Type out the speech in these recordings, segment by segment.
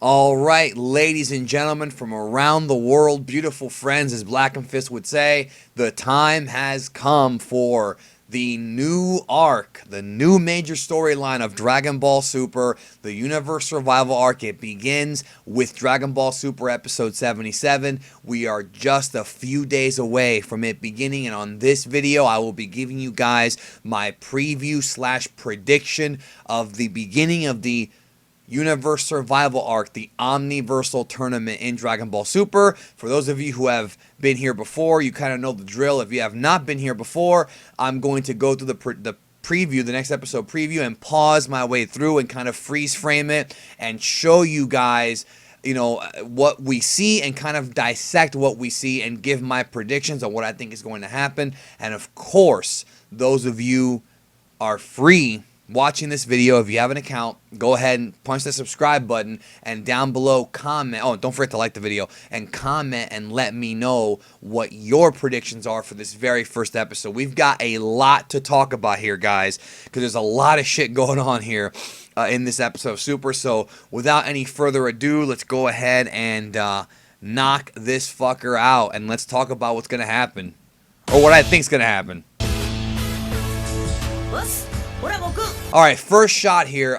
All right, ladies and gentlemen from around the world, beautiful friends, as Black and Fist would say, the time has come for the new arc, the new major storyline of Dragon Ball Super, the Universe Survival arc. It begins with Dragon Ball Super episode 77. We are just a few days away from it beginning, and on this video, I will be giving you guys my preview slash prediction of the beginning of the Universe Survival Arc, the Omniversal tournament in Dragon Ball Super. For those of you who have been here before, you kind of know the drill. If you have not been here before, I'm going to go through the preview, the next episode preview, and pause my way through and kind of freeze frame it and show you guys, you know, what we see and kind of dissect what we see and give my predictions on what I think is going to happen. And of course, those of you are free watching this video. If you have an account, go ahead and punch the subscribe button, and down below comment. Oh, don't forget to like the video and comment and let me know what your predictions are for this very first episode. We've got a lot to talk about here, guys, because there's a lot of shit going on here in this episode of Super. So without any further ado, let's go ahead and knock this fucker out, and let's talk about what's gonna happen, or what I think's gonna happen. All right, first shot here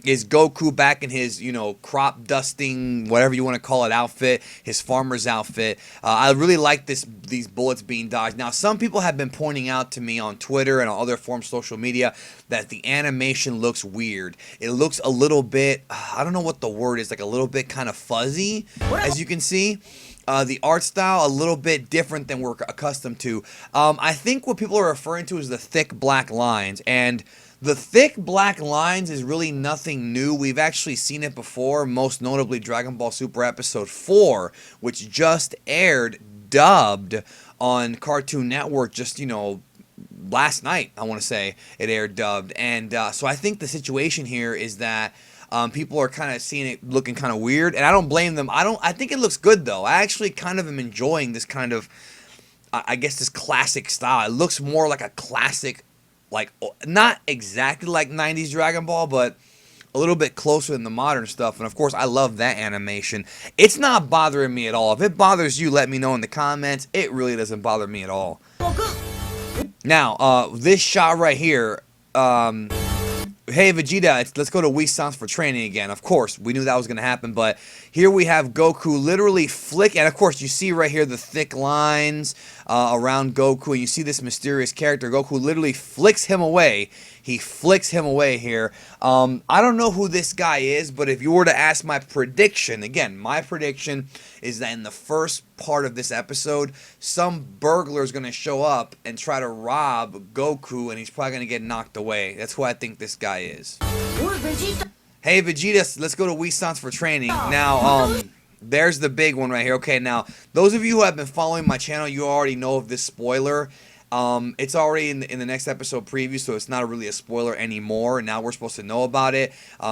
is Goku back in his, crop dusting, whatever you want to call it, outfit, his farmer's outfit. I really like these bullets being dodged. Now, some people have been pointing out to me on Twitter and on other forms of social media that the animation looks weird. It looks a little bit, I don't know what the word is, like a little bit kind of fuzzy, as you can see. The art style a little bit different than we're accustomed to. I think what people are referring to is the thick black lines, and the thick black lines is really nothing new. We've actually seen it before, most notably Dragon Ball Super Episode 4, which just aired dubbed on Cartoon Network just, last night, I want to say it aired dubbed. And so I think the situation here is that people are kind of seeing it looking kind of weird, and I don't blame them. I think it looks good, though. I actually kind of am enjoying this kind of, I guess, this classic style. It looks more like a classic, like, not exactly like 90s Dragon Ball, but a little bit closer than the modern stuff. And of course, I love that animation. It's not bothering me at all. If it bothers you, let me know in the comments. It really doesn't bother me at all. Now, this shot right here, hey Vegeta, let's go to WHIS for training again. Of course, we knew that was going to happen, but here we have Goku literally flick, and of course you see right here the thick lines around Goku, and you see this mysterious character. Goku literally flicks him away. He flicks him away here. I don't know who this guy is, but if you were to ask my prediction, again, my prediction is that in the first part of this episode, some burglar is going to show up and try to rob Goku, and he's probably going to get knocked away. That's who I think this guy is. Hey Vegeta, let's go to WHIS for training. Now, there's the big one right here. Okay, now, those of you who have been following my channel, you already know of this spoiler. It's already in the next episode preview, so it's not really a spoiler anymore. Now we're supposed to know about it.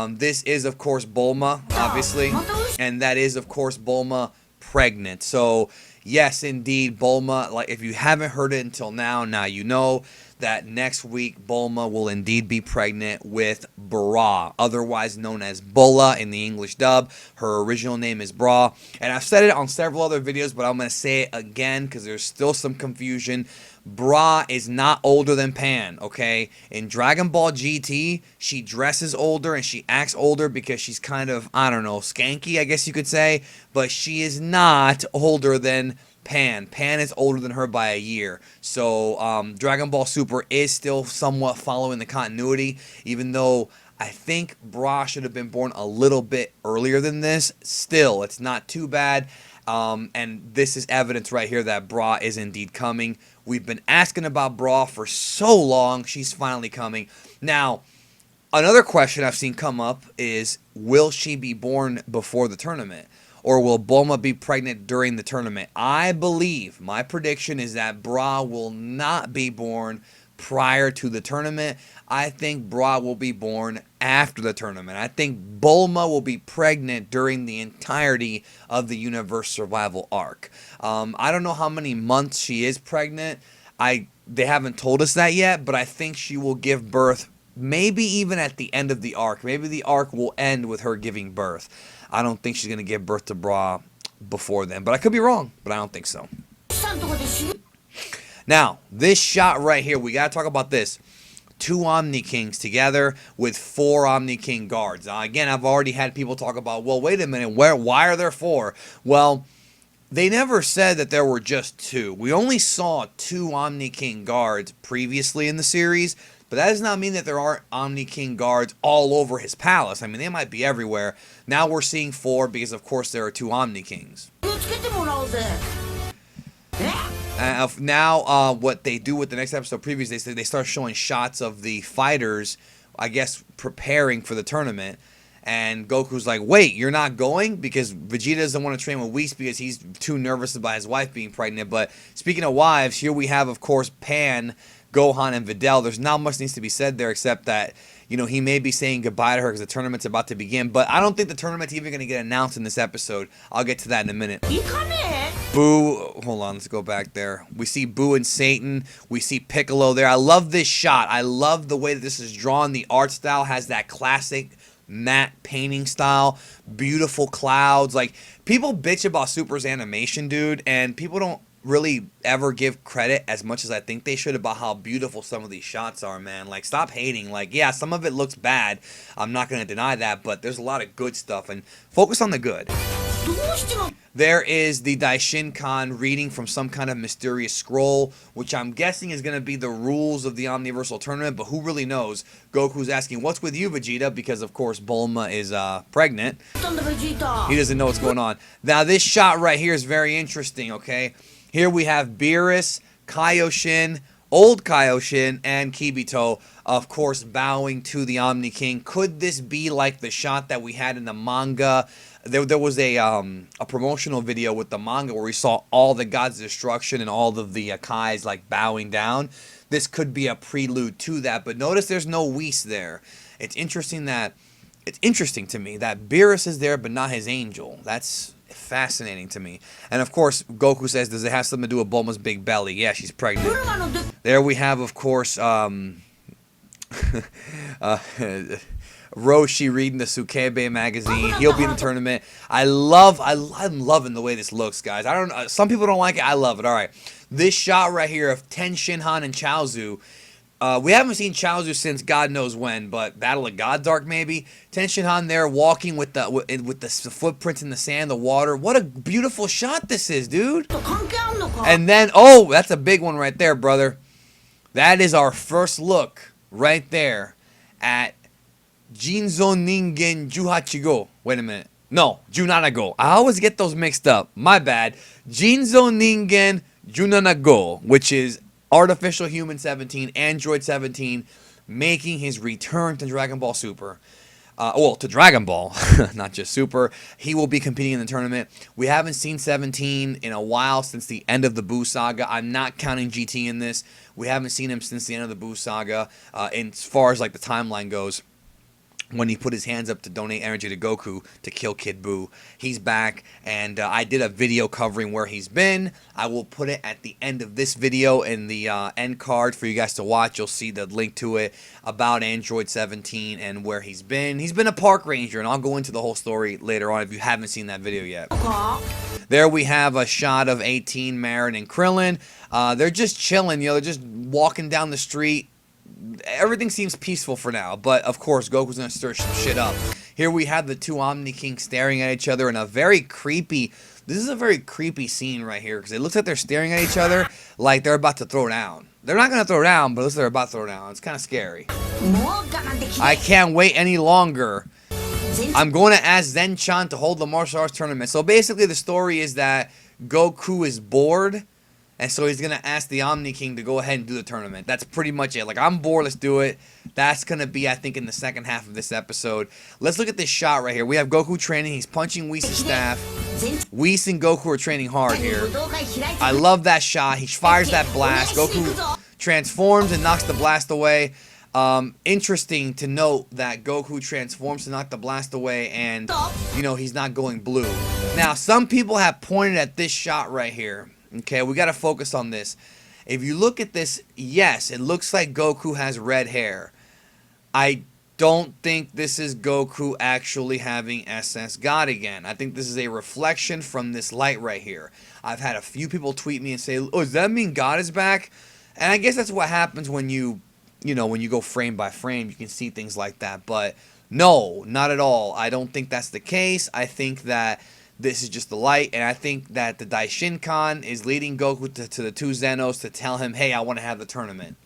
This is, of course, Bulma, obviously. And that is, of course, Bulma pregnant. So, yes, indeed, Bulma, like, if you haven't heard it until now you know that next week Bulma will indeed be pregnant with Bra, otherwise known as Bulla in the English dub. Her original name is Bra, and I've said it on several other videos, but I'm going to say it again because there's still some confusion. Bra is not older than Pan, okay? In Dragon Ball GT, she dresses older and she acts older because she's kind of, I don't know, skanky, I guess you could say, but she is not older than Pan. Pan is older than her by a year. So Dragon Ball Super is still somewhat following the continuity, even though I think Bra should have been born a little bit earlier than this. Still, it's not too bad. And this is evidence right here that Bra is indeed coming. We've been asking about Bra for so long. She's finally coming. Now, another question I've seen come up is, will she be born before the tournament? Or will Bulma be pregnant during the tournament? I believe, my prediction is that Bra will not be born prior to the tournament. I think Bra will be born after the tournament. I think Bulma will be pregnant during the entirety of the Universe Survival arc. I don't know how many months she is pregnant. They haven't told us that yet, but I think she will give birth maybe even at the end of the arc. Maybe the arc will end with her giving birth. I don't think she's going to give birth to Bra before then. But I could be wrong, but I don't think so. Now, this shot right here, we got to talk about this. 2 Omni-Kings together with 4 Omni-King guards. Now, again, I've already had people talk about, well, wait a minute, why are there 4? Well, they never said that there were just 2. We only saw 2 Omni-King guards previously in the series, but that does not mean that there aren't Omni-King guards all over his palace. I mean, they might be everywhere. Now we're seeing 4 because, of course, there are 2 Omni-Kings. Now, what they do with the next episode previous, they start showing shots of the fighters, I guess, preparing for the tournament. And Goku's like, wait, you're not going? Because Vegeta doesn't want to train with Whis because he's too nervous about his wife being pregnant. But speaking of wives, here we have, of course, Pan, Gohan, and Videl. There's not much needs to be said there except that, you know, he may be saying goodbye to her because the tournament's about to begin. But I don't think the tournament's even going to get announced in this episode. I'll get to that in a minute. Boo, hold on, let's go back there. We see Boo and Satan. We see Piccolo there. I love this shot. I love the way that this is drawn. The art style has that classic matte painting style. Beautiful clouds. Like, people bitch about Super's animation, dude, and people don't really ever give credit as much as I think they should about how beautiful some of these shots are, man. Like, stop hating. Like, yeah, some of it looks bad. I'm not going to deny that, but there's a lot of good stuff, and focus on the good. There is the Daishinkan reading from some kind of mysterious scroll, which I'm guessing is going to be the rules of the Omniversal tournament, but who really knows? Goku's asking, what's with you, Vegeta? Because, of course, Bulma is pregnant. He doesn't know what's going on. Now, this shot right here is very interesting, okay? Here we have Beerus, Kaioshin, Old Kaioshin, and Kibito, of course, bowing to the Omni-King. Could this be like the shot that we had in the manga? There was a promotional video with the manga where we saw all the gods of destruction and all of the Kais like bowing down. This could be a prelude to that, but notice there's no Whis there. It's interesting to me that Beerus is there but not his angel. That's fascinating to me. And of course, Goku says, does it have something to do with Bulma's big belly? Yeah, she's pregnant. There we have, of course, Roshi reading the Sukebe magazine. He'll be in the tournament. I'm loving the way this looks, guys. I don't. Some people don't like it. I love it. All right, this shot right here of Tien, Shinhan, and Chaozu. We haven't seen Chaozu since God knows when, but Battle of Godark maybe. Tien Shinhan there walking with the footprints in the sand, the water. What a beautiful shot this is, dude. And then, oh, that's a big one right there, brother. That is our first look right there at Jinzo Ningen Juhachigo. Wait a minute. No, Junanago. I always get those mixed up. My bad. Jinzo Ningen Junanago, which is Artificial Human 17, Android 17, making his return to Dragon Ball Super. Well, to Dragon Ball, not just Super. He will be competing in the tournament. We haven't seen 17 in a while since the end of the Buu Saga. I'm not counting GT in this. We haven't seen him since the end of the Buu Saga. As far as like the timeline goes, when he put his hands up to donate energy to Goku to kill Kid Buu. He's back, and I did a video covering where he's been. I will put it at the end of this video in the end card for you guys to watch. You'll see the link to it about Android 17 and where he's been. He's been a park ranger, and I'll go into the whole story later on if you haven't seen that video yet. There we have a shot of 18, Marin, and Krillin. They're just chilling, you know, they're just walking down the street. Everything seems peaceful for now, but of course Goku's gonna stir some shit up. Here we have the 2 Omni-Kings staring at each other in a very creepy. This is a very creepy scene right here because it looks like they're staring at each other like they're about to throw down. They're not gonna throw down, but it looks like they're about to throw down. It's kind of scary. I can't wait any longer. I'm going to ask Zen-chan to hold the martial arts tournament. So basically, the story is that Goku is bored. And so he's going to ask the Omni-King to go ahead and do the tournament. That's pretty much it. Like, I'm bored, let's do it. That's going to be, I think, in the second half of this episode. Let's look at this shot right here. We have Goku training. He's punching Whis' staff. Whis and Goku are training hard here. I love that shot. He fires that blast. Goku transforms and knocks the blast away. Interesting to note that Goku transforms to knock the blast away and, you know, he's not going blue. Now, some people have pointed at this shot right here. Okay, we got to focus on this. If you look at this, yes, it looks like Goku has red hair. I don't think this is Goku actually having SS God again. I think this is a reflection from this light right here. I've had a few people tweet me and say, oh, does that mean God is back? And I guess that's what happens when you go frame by frame, you can see things like that. But no, not at all. I don't think that's the case. I think that this is just the light, and I think that the Daishinkan is leading Goku to the two Zenos to tell him, hey, I want to have the tournament.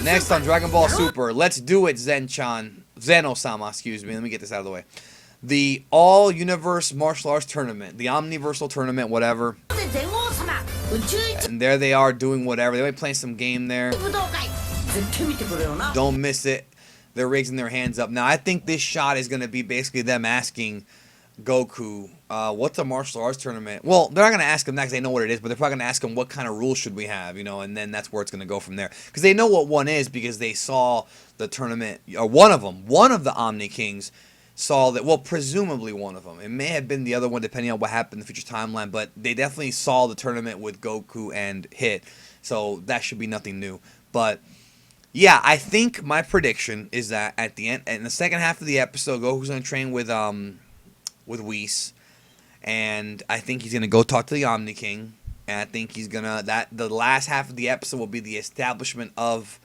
Next on Dragon Ball Super, let's do it, Zeno-sama, excuse me. Let me get this out of the way. The All-Universe Martial Arts Tournament, the Omniversal Tournament, whatever. And there they are doing whatever. They might be playing some game there. Don't miss it. They're raising their hands up. Now, I think this shot is going to be basically them asking Goku, what's a martial arts tournament? Well, they're not going to ask him that because they know what it is, but they're probably going to ask him what kind of rules should we have, and then that's where it's going to go from there. Because they know what one is because they saw the tournament, or one of the Omni-Kings saw that, well, presumably one of them. It may have been the other one depending on what happened in the future timeline, but they definitely saw the tournament with Goku and Hit, so that should be nothing new. But yeah, I think my prediction is that at the end, in the second half of the episode, Goku's going to train with WHIS, and I think he's gonna go talk to the Omni-King, and I think he's gonna the last half of the episode will be the establishment of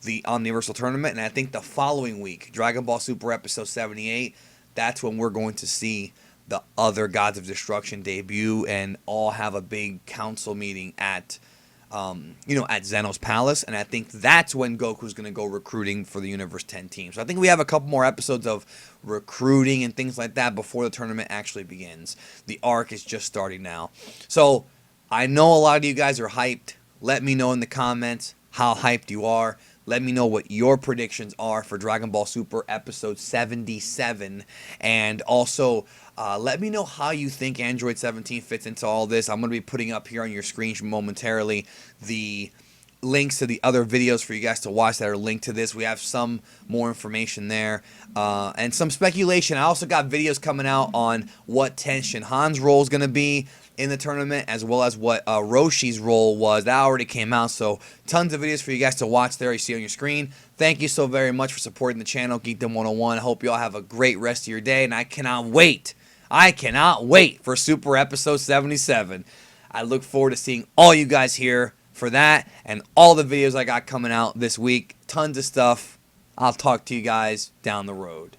the Omniversal Tournament, and I think the following week, Dragon Ball Super episode 78, that's when we're going to see the other Gods of Destruction debut and all have a big council meeting at at Zeno's Palace, and I think that's when Goku's going to go recruiting for the Universe 10 team. So I think we have a couple more episodes of recruiting and things like that before the tournament actually begins. The arc is just starting now. So I know a lot of you guys are hyped. Let me know in the comments how hyped you are. Let me know what your predictions are for Dragon Ball Super episode 77. And also, let me know how you think Android 17 fits into all this. I'm going to be putting up here on your screen momentarily the links to the other videos for you guys to watch that are linked to this. We have some more information there and some speculation. I also got videos coming out on what Tenshin Han's role is going to be in the tournament, as well as what Roshi's role was. That already came out, so tons of videos for you guys to watch there. You see on your screen. Thank you so very much for supporting the channel, Geekdom 101. I hope you all have a great rest of your day, and I cannot wait for Super Episode 77. I look forward to seeing all you guys here for that and all the videos I got coming out this week. Tons of stuff. I'll talk to you guys down the road.